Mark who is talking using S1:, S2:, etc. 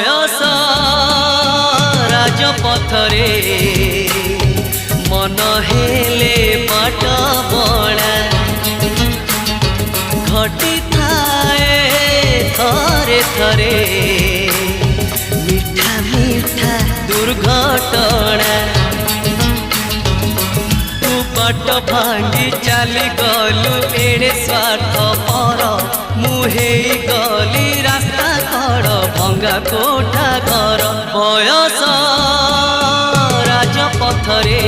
S1: बयस राजपथरे मन हेले बाट बड़ा घटी थाए थरे थरे मीठा मीठा दुर्घटना तू बाट भांगी चली गलु एड़े स्वार्थ पर मुहे गली रास्ता कड़ भंगा कोठा घर बयस राजपथरे